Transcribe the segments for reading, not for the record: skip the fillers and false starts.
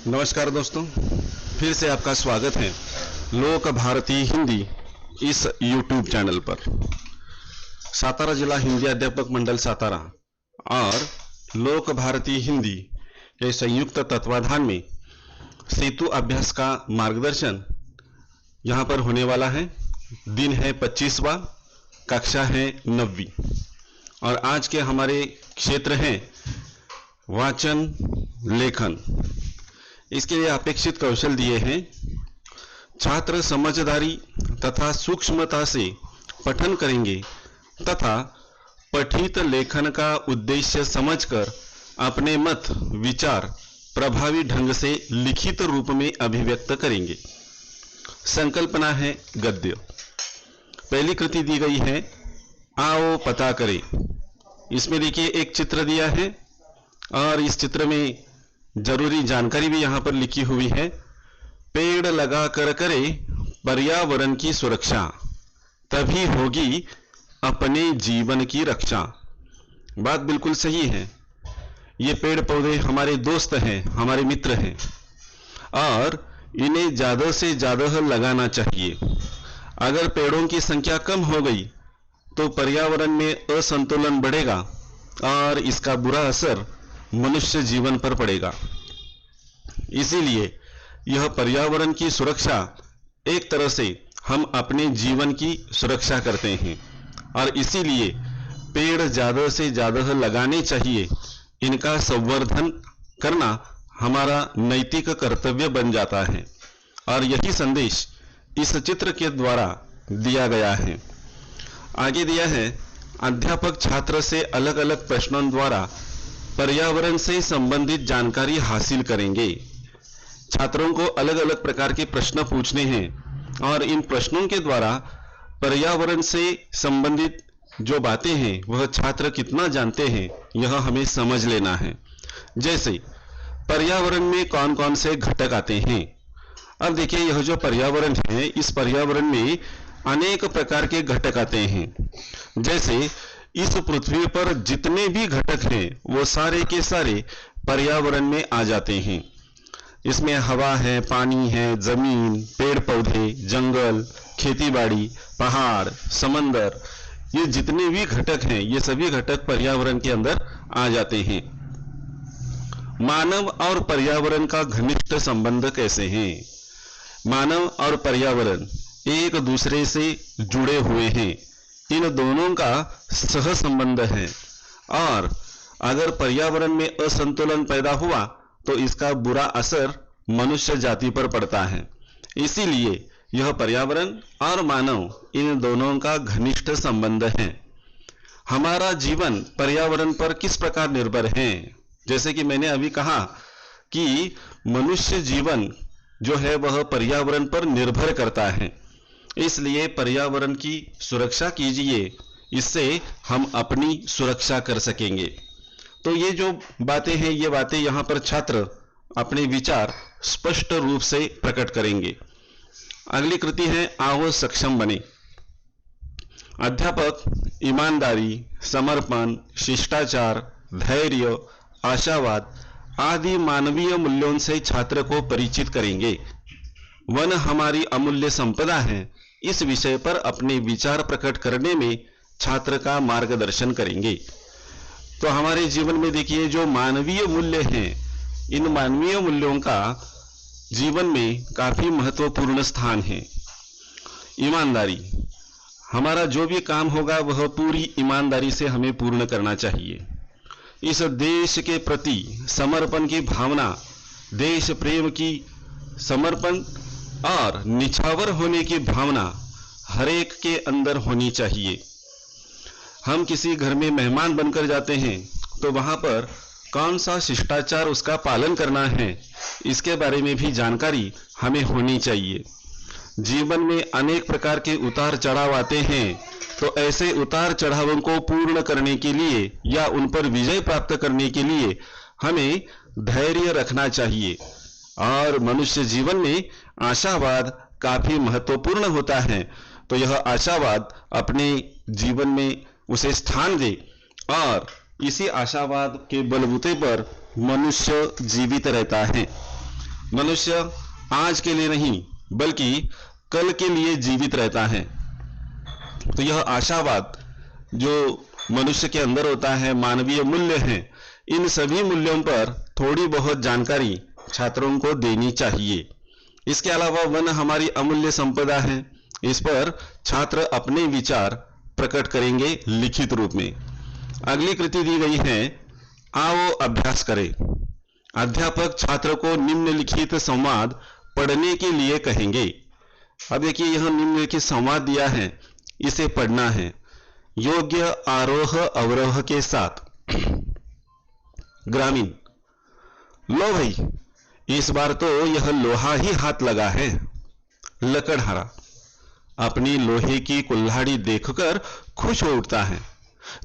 नमस्कार दोस्तों, फिर से आपका स्वागत है लोक भारती हिंदी इस YouTube चैनल पर। सातारा जिला हिंदी अध्यापक मंडल सातारा और लोक भारती हिंदी के संयुक्त तत्वाधान में सेतु अभ्यास का मार्गदर्शन यहाँ पर होने वाला है। दिन है 25वां, कक्षा है 9वीं और आज के हमारे क्षेत्र हैं वाचन लेखन। इसके लिए अपेक्षित कौशल दिए हैं। छात्र समझदारी तथा सूक्ष्मता से पठन करेंगे तथा पठित लेखन का उद्देश्य समझकर अपने मत विचार प्रभावी ढंग से लिखित रूप में अभिव्यक्त करेंगे। संकल्पना है गद्य। पहली कृति दी गई है आओ पता करें। इसमें देखिए एक चित्र दिया है और इस चित्र में जरूरी जानकारी भी यहां पर लिखी हुई है। पेड़ लगा कर करे पर्यावरण की सुरक्षा, तभी होगी अपने जीवन की रक्षा। बात बिल्कुल सही है। ये पेड़ पौधे हमारे दोस्त हैं, हमारे मित्र हैं और इन्हें ज्यादा से ज्यादा लगाना चाहिए। अगर पेड़ों की संख्या कम हो गई तो पर्यावरण में असंतुलन बढ़ेगा और इसका बुरा असर मनुष्य जीवन पर पड़ेगा। इसीलिए यह पर्यावरण की सुरक्षा एक तरह से हम अपने जीवन की सुरक्षा करते हैं और इसीलिए पेड़ ज्यादा से ज्यादा लगाने चाहिए। इनका संवर्धन करना हमारा नैतिक कर्तव्य बन जाता है और यही संदेश इस चित्र के द्वारा दिया गया है। आगे दिया है अध्यापक छात्र से अलग अलग प्रश्नों द्वारा पर्यावरण से संबंधित जानकारी हासिल करेंगे। छात्रों को अलग अलग प्रकार के प्रश्न पूछने हैं और इन प्रश्नों के द्वारा पर्यावरण से संबंधित जो बातें हैं वह छात्र कितना जानते हैं यह हमें समझ लेना है। जैसे पर्यावरण में कौन कौन से घटक आते हैं। अब देखिए यह जो पर्यावरण है, इस पर्यावरण में अनेक प्रकार के घटक आते हैं। जैसे इस पृथ्वी पर जितने भी घटक हैं वो सारे के सारे पर्यावरण में आ जाते हैं। इसमें हवा है, पानी है, जमीन, पेड़ पौधे, जंगल, खेतीबाड़ी, पहाड़, समंदर, ये जितने भी घटक हैं ये सभी घटक पर्यावरण के अंदर आ जाते हैं। मानव और पर्यावरण का घनिष्ठ संबंध कैसे है? मानव और पर्यावरण एक दूसरे से जुड़े हुए हैं। इन दोनों का सह संबंध है और अगर पर्यावरण में असंतुलन पैदा हुआ तो इसका बुरा असर मनुष्य जाति पर पड़ता है। इसीलिए यह पर्यावरण और मानव इन दोनों का घनिष्ठ संबंध है। हमारा जीवन पर्यावरण पर किस प्रकार निर्भर है? जैसे कि मैंने अभी कहा कि मनुष्य जीवन जो है वह पर्यावरण पर निर्भर करता है। इसलिए पर्यावरण की सुरक्षा कीजिए, इससे हम अपनी सुरक्षा कर सकेंगे। तो ये जो बातें हैं ये बातें यहाँ पर छात्र अपने विचार स्पष्ट रूप से प्रकट करेंगे। अगली कृति है आओ सक्षम बने। अध्यापक ईमानदारी, समर्पण, शिष्टाचार, धैर्य, आशावाद आदि मानवीय मूल्यों से छात्र को परिचित करेंगे। वन हमारी अमूल्य संपदा है, इस विषय पर अपने विचार प्रकट करने में छात्र का मार्गदर्शन करेंगे। तो हमारे जीवन में देखिए जो मानवीय मूल्य हैं, इन मानवीय मूल्यों का जीवन में काफी महत्वपूर्ण स्थान है। ईमानदारी, हमारा जो भी काम होगा वह पूरी ईमानदारी से हमें पूर्ण करना चाहिए। इस देश के प्रति समर्पण की भावना, देश प्रेम की समर्पण और निछावर होने की भावना हर एक के अंदर होनी चाहिए। हम किसी घर में मेहमान बनकर जाते हैं तो वहां पर कौन सा शिष्टाचार उसका पालन करना है इसके बारे में भी जानकारी हमें होनी चाहिए। जीवन में अनेक प्रकार के उतार चढ़ाव आते हैं, तो ऐसे उतार चढ़ावों को पूर्ण करने के लिए या उन पर विजय प्राप्त करने के लिए हमें धैर्य रखना चाहिए। और मनुष्य जीवन में आशावाद काफी महत्वपूर्ण होता है, तो यह आशावाद अपने जीवन में उसे स्थान दे और इसी आशावाद के बलबूते पर मनुष्य जीवित रहता है। मनुष्य आज के लिए नहीं बल्कि कल के लिए जीवित रहता है। तो यह आशावाद जो मनुष्य के अंदर होता है, मानवीय मूल्य हैं, इन सभी मूल्यों पर थोड़ी बहुत जानकारी छात्रों को देनी चाहिए। इसके अलावा वन हमारी अमूल्य संपदा है, इस पर छात्र अपने विचार प्रकट करेंगे लिखित रूप में। अगली कृति दी गई है, आओ अभ्यास करें। अध्यापक छात्र को निम्नलिखित संवाद पढ़ने के लिए कहेंगे। अब देखिए, यह निम्नलिखित संवाद दिया है, इसे पढ़ना है योग्य आरोह अवरोह के साथ। ग्रामीण, लो भाई, इस बार तो यह लोहा ही हाथ लगा है। लकड़हारा अपनी लोहे की कुल्हाड़ी देखकर खुश हो उठता है।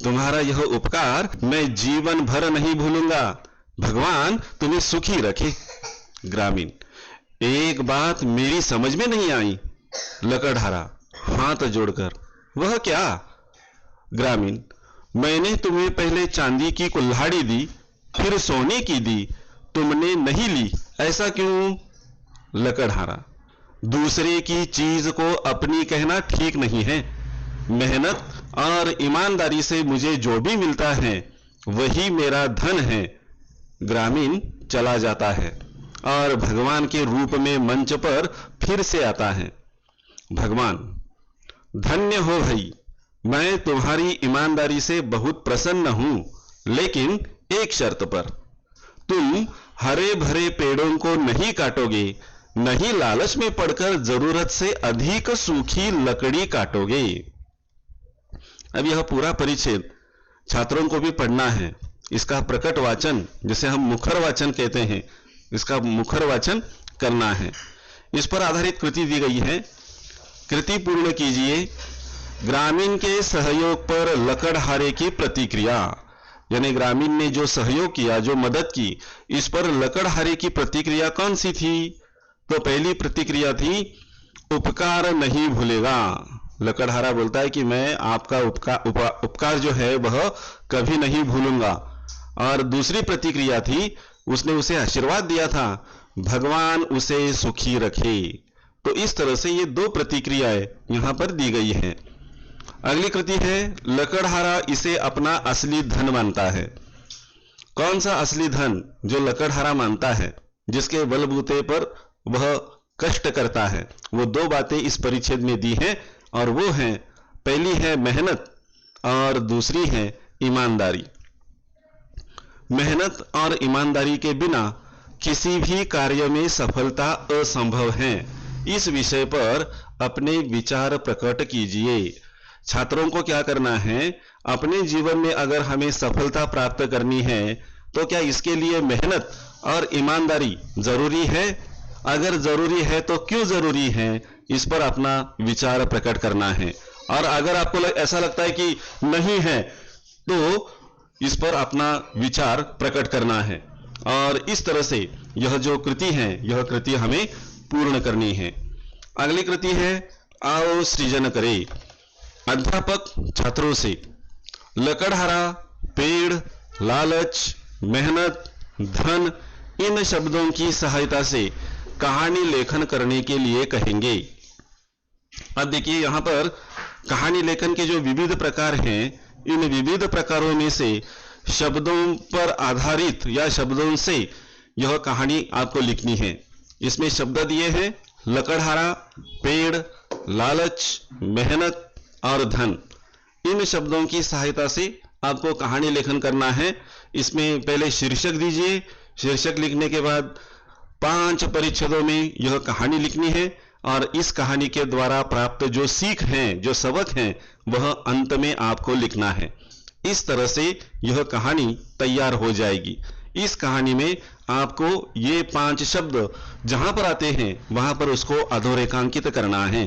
तुम्हारा यह उपकार मैं जीवन भर नहीं भूलूंगा, भगवान तुम्हें सुखी रखे। ग्रामीण, एक बात मेरी समझ में नहीं आई। लकड़हारा हाथ जोड़कर, वह क्या? ग्रामीण, मैंने तुम्हें पहले चांदी की कुल्हाड़ी दी, फिर सोने की दी, तुमने नहीं ली, ऐसा क्यों? लकड़हारा, दूसरे की चीज को अपनी कहना ठीक नहीं है। मेहनत और ईमानदारी से मुझे जो भी मिलता है वही मेरा धन है। ग्रामीण चला जाता है और भगवान के रूप में मंच पर फिर से आता है। भगवान, धन्य हो भाई, मैं तुम्हारी ईमानदारी से बहुत प्रसन्न हूं, लेकिन एक शर्त पर। तुम हरे भरे पेड़ों को नहीं काटोगे, नहीं लालच में पड़कर जरूरत से अधिक सूखी लकड़ी काटोगे। अब यह पूरा परिच्छेद छात्रों को भी पढ़ना है। इसका प्रकट वाचन, जिसे हम मुखर वाचन कहते हैं, इसका मुखर वाचन करना है। इस पर आधारित कृति दी गई है। कृति पूर्ण कीजिए। ग्रामीण के सहयोग पर लकड़हारे की प्रतिक्रिया, यानी ग्रामीण ने जो सहयोग किया, जो मदद की, इस पर लकड़हारे की प्रतिक्रिया कौन सी थी? तो पहली प्रतिक्रिया थी, उपकार नहीं भूलेगा। लकड़हारा बोलता है कि मैं आपका उपकार जो है वह कभी नहीं भूलूंगा। और दूसरी प्रतिक्रिया थी, उसने उसे आशीर्वाद दिया था, भगवान उसे सुखी रखे। तो इस तरह से ये दो प्रतिक्रियाएं यहां पर दी गई हैं। अगली कृति है, लकड़हारा इसे अपना असली धन मानता है। कौन सा असली धन? जो लकड़हारा मानता है, जिसके बलबूते पर वह कष्ट करता है। वो दो बातें इस परिच्छेद में दी हैं, और वो हैं, पहली है मेहनत और दूसरी है ईमानदारी। मेहनत और ईमानदारी के बिना किसी भी कार्य में सफलता असंभव है। इस विषय पर अपने विचार प्रकट कीजिए। छात्रों को क्या करना है? अपने जीवन में अगर हमें सफलता प्राप्त करनी है तो क्या इसके लिए मेहनत और ईमानदारी जरूरी है? अगर जरूरी है तो क्यों जरूरी है, इस पर अपना विचार प्रकट करना है। और अगर आपको ऐसा लगता है कि नहीं है तो इस पर अपना विचार प्रकट करना है। और इस तरह से यह जो कृति है, यह कृति हमें पूर्ण करनी है। अगली कृति है, आओ सृजन करें। अध्यापक छात्रों से लकड़हारा, पेड़, लालच, मेहनत, धन, इन शब्दों की सहायता से कहानी लेखन करने के लिए कहेंगे। अब देखिए, यहां पर कहानी लेखन के जो विविध प्रकार हैं, इन विविध प्रकारों में से शब्दों पर आधारित या शब्दों से यह कहानी आपको लिखनी है। इसमें शब्द दिए हैं, लकड़हारा, पेड़, लालच, मेहनत और धन। इन शब्दों की सहायता से आपको कहानी लेखन करना है। इसमें पहले शीर्षक दीजिए। शीर्षक लिखने के बाद 5 परिच्छेदों में यह कहानी लिखनी है, और इस कहानी के द्वारा प्राप्त जो सीख हैं, जो सबक हैं, वह अंत में आपको लिखना है। इस तरह से यह कहानी तैयार हो जाएगी। इस कहानी में आपको ये 5 शब्द जहां पर आते हैं वहां पर उसको अधोरेखांकित करना है,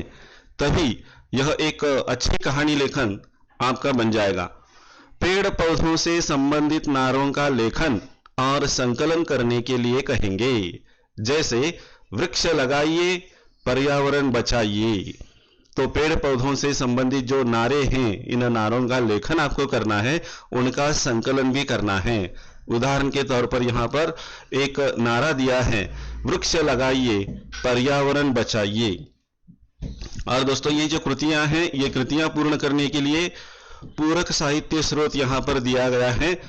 तभी यह एक अच्छी कहानी लेखन आपका बन जाएगा। पेड़ पौधों से संबंधित नारों का लेखन और संकलन करने के लिए कहेंगे, जैसे वृक्ष लगाइए, पर्यावरण बचाइए। तो पेड़ पौधों से संबंधित जो नारे हैं, इन नारों का लेखन आपको करना है, उनका संकलन भी करना है। उदाहरण के तौर पर यहाँ पर एक नारा दिया है, वृक्ष लगाइए, पर्यावरण बचाइए। और दोस्तों ये जो कृतियां हैं, ये कृतियां पूर्ण करने के लिए पूरक साहित्य स्रोत यहाँ पर दिया गया है।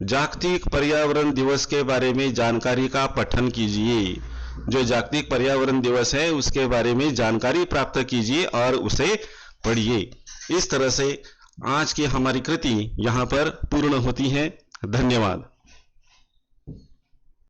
जागतिक पर्यावरण दिवस के बारे में जानकारी का पठन कीजिए। जो जागतिक पर्यावरण दिवस है उसके बारे में जानकारी प्राप्त कीजिए और उसे पढ़िए। इस तरह से आज की हमारी कृति यहाँ पर पूर्ण होती है। धन्यवाद।